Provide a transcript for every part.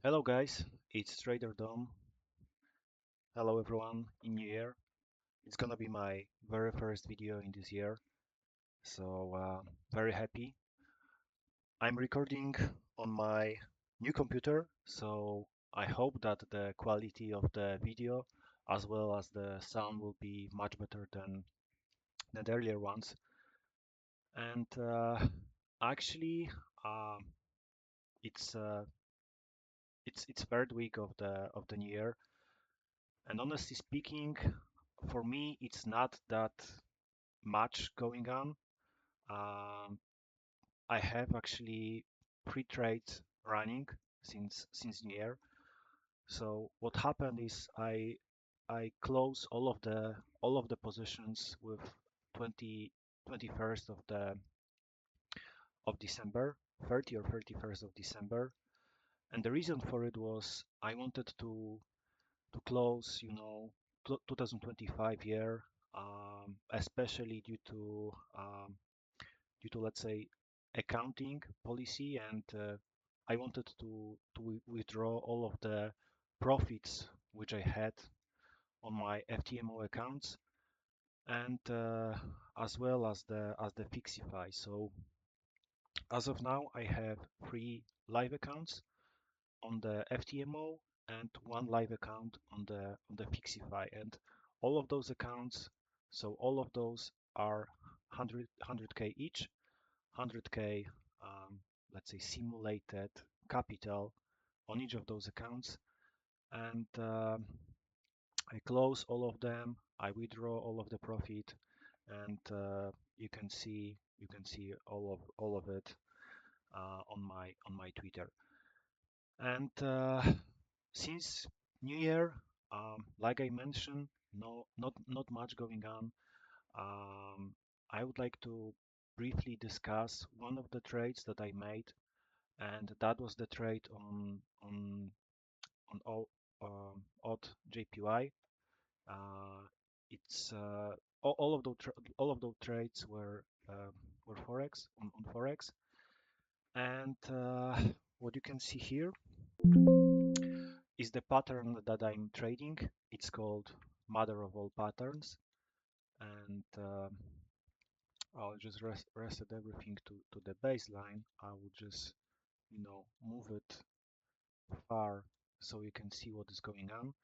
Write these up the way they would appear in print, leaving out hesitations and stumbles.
Hello guys, it's Trader Dom. Hello everyone in New Year. It's gonna be my very first video in this year, so very happy. I'm recording on my new computer, so I hope that the quality of the video as well as the sound will be much better than the earlier ones. And actually, um, it's it's third week of the new year, and honestly speaking, for me, it's not that much going on. Um, I have actually three trades running since New Year. So what happened is I close all of the positions with 20 21st of December, 30 or 31st of December, and the reason for it was I wanted to close, 2025 year, especially due to let's say accounting policy, and I wanted to withdraw all of the profits which I had on my FTMO accounts, and as well as the Fixify. So as of now, I have three live accounts on the FTMO and one live account on the Fixify, and all of those accounts, so all of those are 100k each, 100k, let's say simulated capital on each of those accounts, and I close all of them, I withdraw all of the profit, and you can see all of it on my Twitter. And since New Year, like I mentioned, no, not much going on. I would like to briefly discuss one of the trades that I made, and that was the trade on odd JPY. Uh, it's all of those trades were forex on forex, and what you can see here is the pattern that I'm trading. It's called mother of all patterns, and I'll just reset everything to the baseline. I will just move it far so you can see what is going on.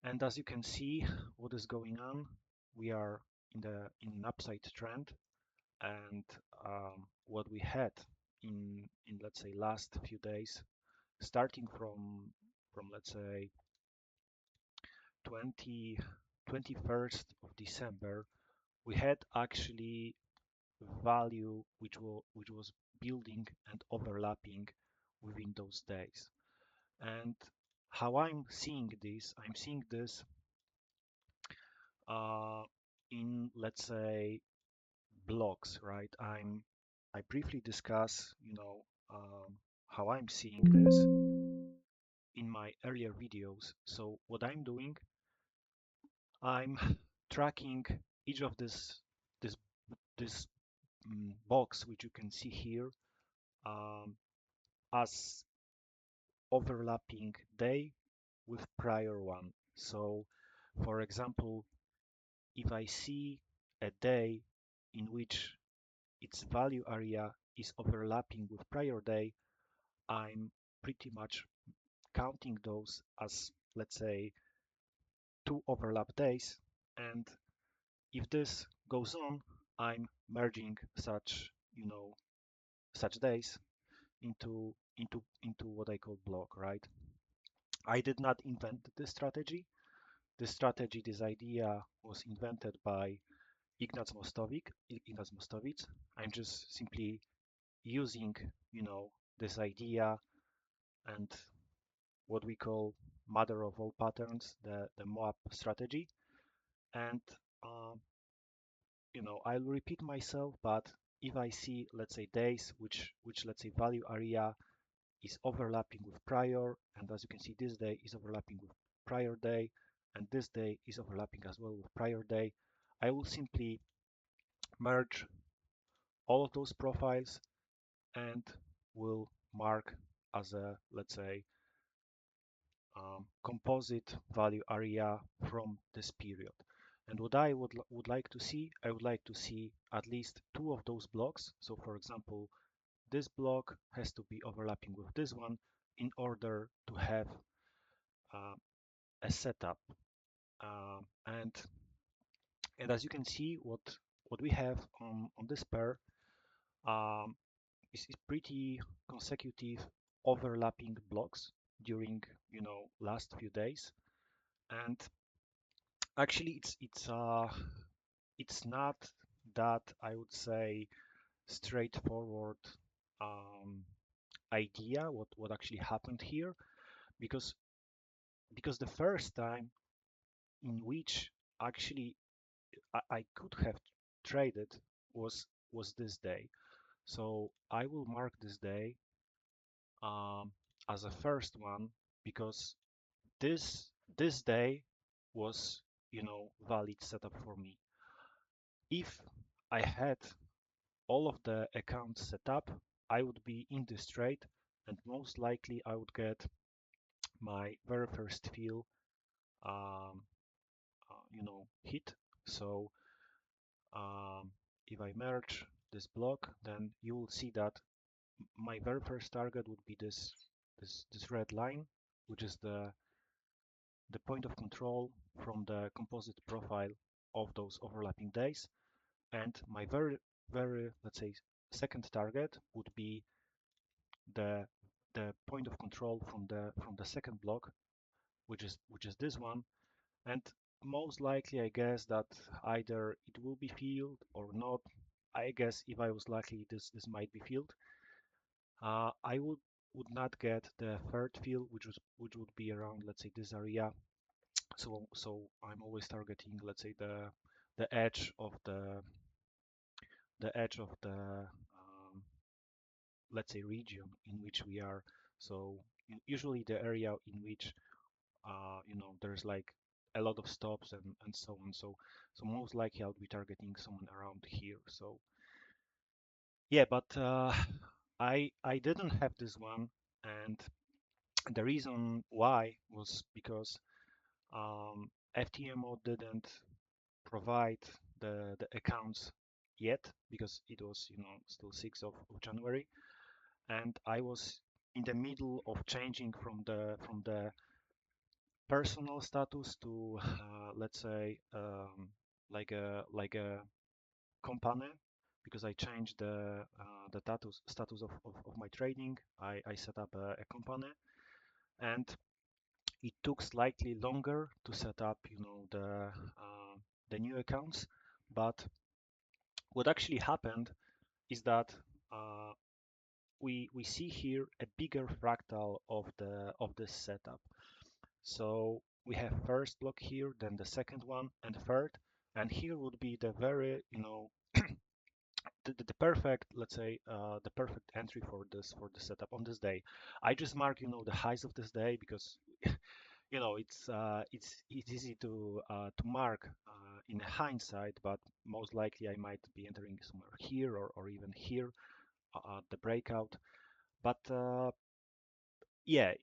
And as you can see what is going on, we are in an upside trend, and what we had in let's say last few days, starting from let's say 20 21st of December, we had actually value which was building and overlapping within those days. And how I'm seeing this uh, in, let's say, blocks, right? I briefly discuss, how I'm seeing this in my earlier videos. So what I'm doing, I'm tracking each of this this box which you can see here, um, as overlapping day with prior one. So for example, if I see a day in which its value area is overlapping with prior day, I'm pretty much counting those as, let's say, two overlap days. And if this goes on, I'm merging such days into what I call block, right? I did not invent this strategy. This idea was invented by Ignaz Mostowicz. I'm just simply using, you know, this idea and what we call mother of all patterns, the MOAP strategy. And um, I'll repeat myself, but if I see, let's say, days which let's say value area is overlapping with prior, and as you can see, this day is overlapping with prior day, and this day is overlapping as well with prior day, I will simply merge all of those profiles and will mark as a, let's say, composite value area from this period. And what I would like to see, I would like to see at least two of those blocks. So for example, this block has to be overlapping with this one in order to have uh, a setup. Um, and and as you can see, what we have on this pair um, is pretty consecutive overlapping blocks during last few days. And actually, it's not that, I would say, straightforward um, idea what actually happened here, because the first time in which actually I could have traded was this day. So I will mark this day um, as a first one, because this day was valid setup for me. If I had all of the accounts set up, I would be in this trade, and most likely I would get my very first fill hit. So if I merge this block, then you will see that my very first target would be this red line, which is the point of control from the composite profile of those overlapping days. And my very, let's say, second target would be the point of control from the second block, which is this one. And most likely, I guess that either it will be filled or not. I guess if I was lucky, this might be filled. I would not get the third fill, which would be around, let's say, this area. So I'm always targeting, let's say, the edge of the edge of the let's say, region in which we are. So usually the area in which there's like a lot of stops and so on. So most likely I'll be targeting someone around here. So yeah, but I didn't have this one, and the reason why was because FTMO didn't provide the accounts yet, because it was still 6th of January, and I was in the middle of changing from the personal status to let's say like a company, because I changed the status of my trading. I set up a company, and it took slightly longer to set up the new accounts. But what actually happened is that uh, we see here a bigger fractal of this setup. So we have first block here, then the second one, and third, and here would be the very the perfect, let's say, the perfect entry for this setup on this day. I just mark the highs of this day, because it's easy to mark in hindsight, but most likely I might be entering somewhere here, or even here, the breakout. But yeah,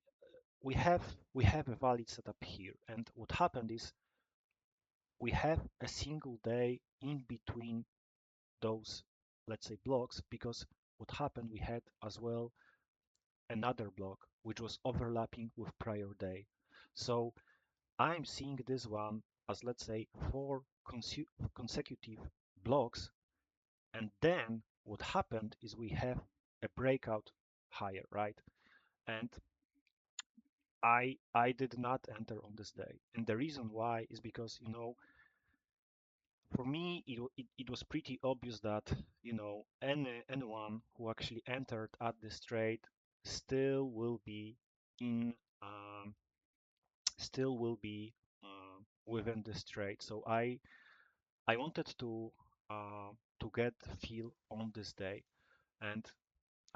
we have a valid setup here, and what happened is we have a single day in between those, let's say, blocks, because what happened, we had as well another block which was overlapping with prior day. So I'm seeing this one as, let's say, four consecutive blocks, and then what happened is we have a breakout higher, right? And I did not enter on this day, and the reason why is because for me it was pretty obvious that anyone who actually entered at this trade still will be in um, still will be within this trade. So I wanted to get feel on this day, and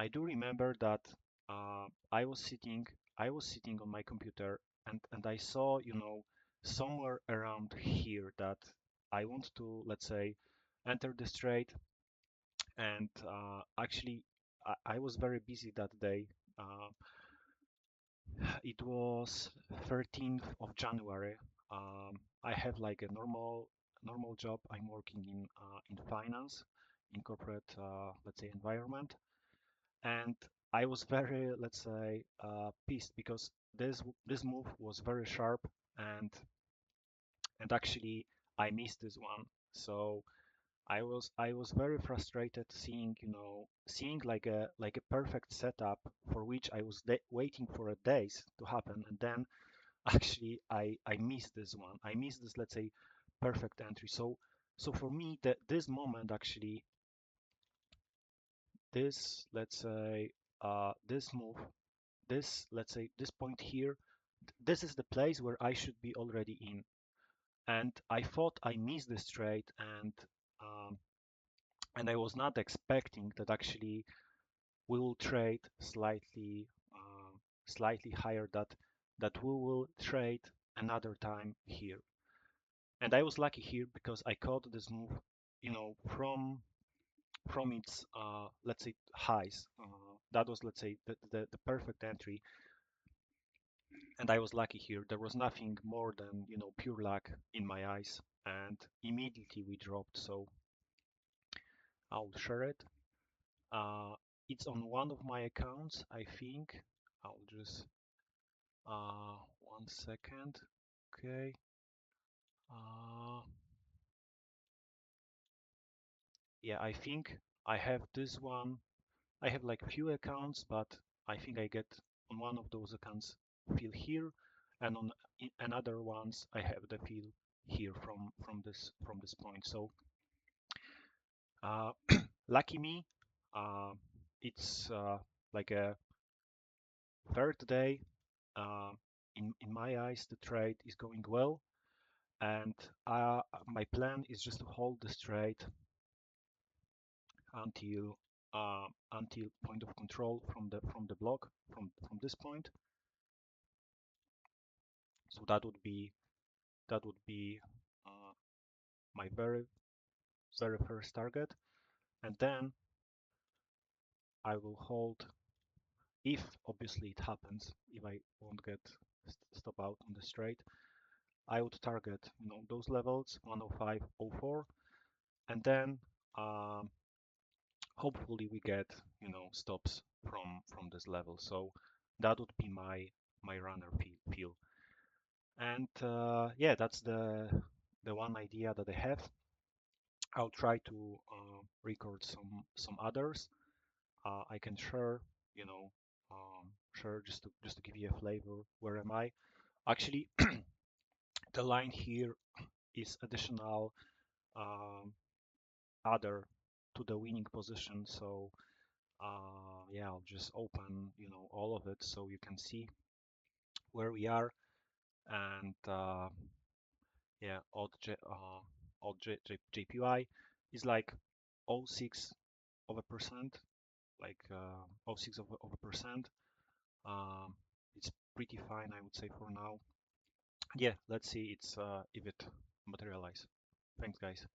I do remember that uh, I was sitting I was sitting on my computer, and I saw somewhere around here that I want to, let's say, enter this trade. And actually I was very busy that day, It was 13th of January. I have like a normal job. I'm working in finance, in corporate, let's say, environment, and I was very, let's say, pissed because this move was very sharp, and actually I missed this one. So I was very frustrated seeing, seeing like a perfect setup for which I was waiting for a days to happen, and then actually I missed this one. I missed this, let's say, perfect entry. So for me, that this moment actually, this, let's say, this move, this, let's say, this point here, this is the place where I should be already in. And I thought I missed this trade, um, and I was not expecting that actually we will trade slightly higher, that we will trade another time here. And I was lucky here because I caught this move, from its, let's say, highs. That was, let's say, the perfect entry, and I was lucky here. There was nothing more than, pure luck in my eyes, and immediately we dropped. So I'll share it. Uh, it's on one of my accounts, I think. I'll just 1 second. Okay. Uh, yeah, I think I have this one. I have like few accounts, but I think I get on one of those accounts fill here, and on another ones I have the fill here from this point. So uh, lucky me, uh, it's like a third day. Uh, in my eyes, the trade is going well, and my plan is just to hold this trade until until point of control from the block from this point. So that would be uh, my very first target, and then I will hold, if obviously it happens, if I won't get stop out on the straight, I would target, those levels 105.04, and then um, hopefully we get, stops from this level. So that would be my runner feel. And yeah, that's the one idea that I have. I'll try to record some others. I can share, you know, share just to give you a flavor. Where am I? Actually, the line here is additional other to the winning position. So yeah, I'll just open, all of it so you can see where we are. And yeah, JPY is like 0.6 of a percent, like 0.6 of a percent. It's pretty fine, I would say, for now. Yeah, let's see if it materialize. Thanks, guys.